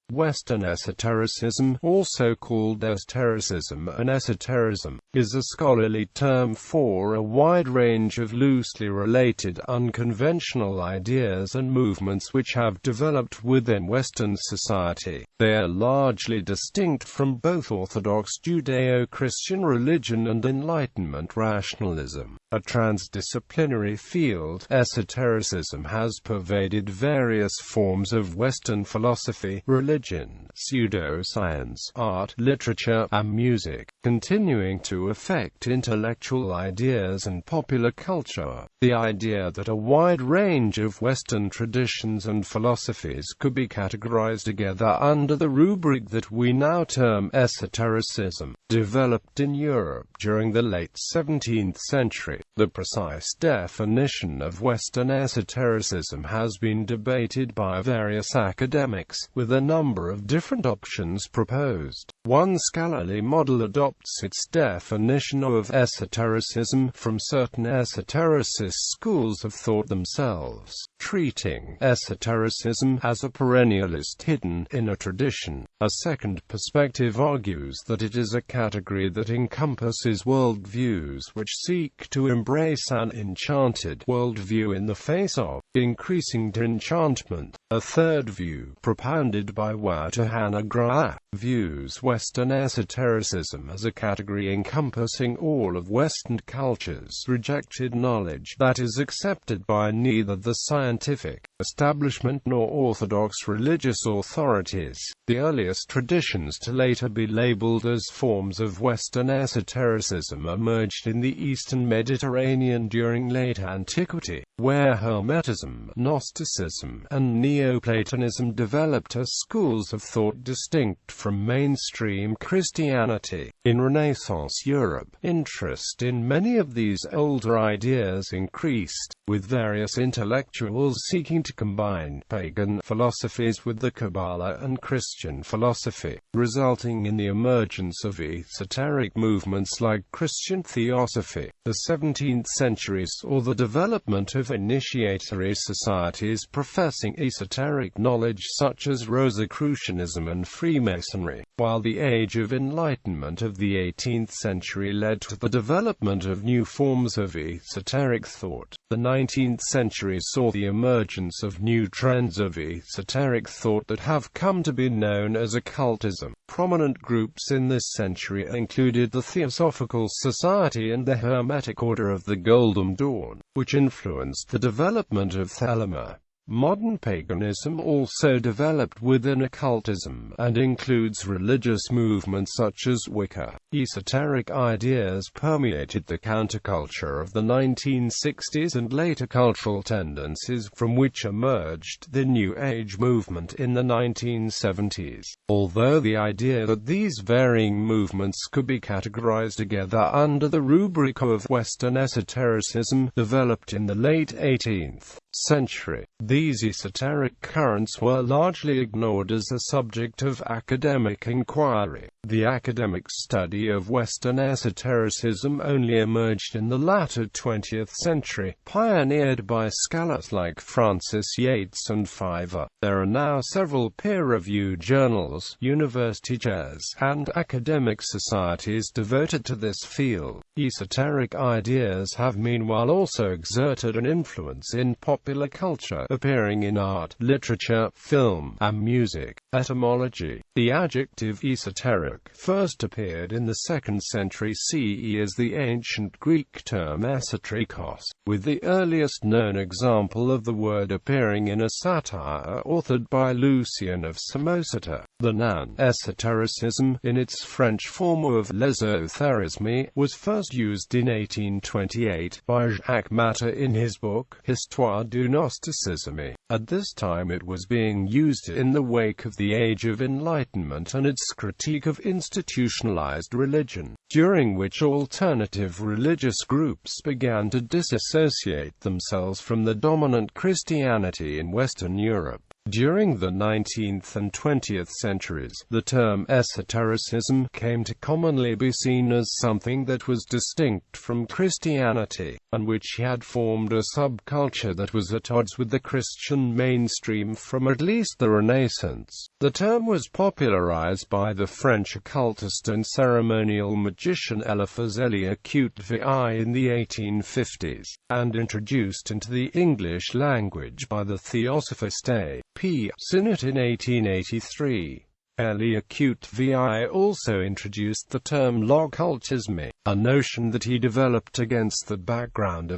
Western esotericism, also called esotericism and esoterism, is a scholarly term for a wide range of loosely related unconventional ideas and movements which have developed within Western society. They are largely distinct from both orthodox Judeo-Christian religion and Enlightenment rationalism. A transdisciplinary field, esotericism has pervaded various forms of Western philosophy, religion, pseudoscience, art, literature, and music, continuing to affect intellectual ideas and popular culture. The idea that a wide range of Western traditions and philosophies could be categorized together under the rubric that we now term esotericism, developed in Europe during the late 17th century. The precise definition of Western esotericism has been debated by various academics, with a number of different options proposed. One scholarly model adopts its definition of esotericism from certain esotericist schools of thought themselves, treating esotericism as a perennialist hidden in a tradition. A second perspective argues that it is a category that encompasses worldviews which seek to embrace an enchanted worldview in the face of increasing disenchantment. A third view, propounded by Hannah views Western esotericism as a category encompassing all of Western culture's rejected knowledge that is accepted by neither the scientific establishment nor orthodox religious authorities. The earliest traditions to later be labeled as forms of Western esotericism emerged in the Eastern Mediterranean during late antiquity, where Hermetism, Gnosticism, and Neoplatonism developed as schools of thought distinct from mainstream Christianity. In Renaissance Europe, interest in many of these older ideas increased, with various intellectuals seeking to combine pagan philosophies with the Kabbalah and Christian philosophy, resulting in the emergence of esoteric movements like Christian theosophy. The 17th century saw the development of initiatory societies professing esoteric knowledge such as Rosicrucianism and Freemasonry, while the Age of Enlightenment of the 18th century led to the development of new forms of esoteric thought. The 19th century saw the emergence of new trends of esoteric thought that have come to be known as occultism. Prominent groups in this century included the Theosophical Society and the Hermetic Order of the Golden Dawn, which influenced the development of Thelema. Modern paganism also developed within occultism, and includes religious movements such as Wicca. Esoteric ideas permeated the counterculture of the 1960s and later cultural tendencies from which emerged the New Age movement in the 1970s. Although the idea that these varying movements could be categorized together under the rubric of Western esotericism developed in the late 18th century, these esoteric currents were largely ignored as a subject of academic inquiry. The academic study of Western esotericism only emerged in the latter 20th century, pioneered by scholars like Francis Yates and Fiver. There are now several peer-reviewed journals, university chairs, and academic societies devoted to this field. Esoteric ideas have meanwhile also exerted an influence in popular culture, appearing in art, literature, film, and music. Etymology. The adjective esoteric first appeared in the 2nd century CE as the ancient Greek term esoterikos, with the earliest known example of the word appearing in a satire authored by Lucien of Samosata. The noun esotericism, in its French form of l'ésotérisme, was first used in 1828 by Jacques Matter in his book Histoire du Gnosticisme. At this time it was being used in the wake of the Age of Enlightenment and its critique of institutionalized religion, during which alternative religious groups began to disassociate themselves from the dominant Christianity in Western Europe. During the 19th and 20th centuries, the term esotericism came to commonly be seen as something that was distinct from Christianity, and which had formed a subculture that was at odds with the Christian mainstream from at least the Renaissance. The term was popularized by the French occultist and ceremonial magician Eliphas Lecoq-Vi in the 1850s, and introduced into the English language by the theosophist.A. P. Sinnott in 1883. Lecoq-Vi also introduced the term l'occultisme, a notion that he developed against the background of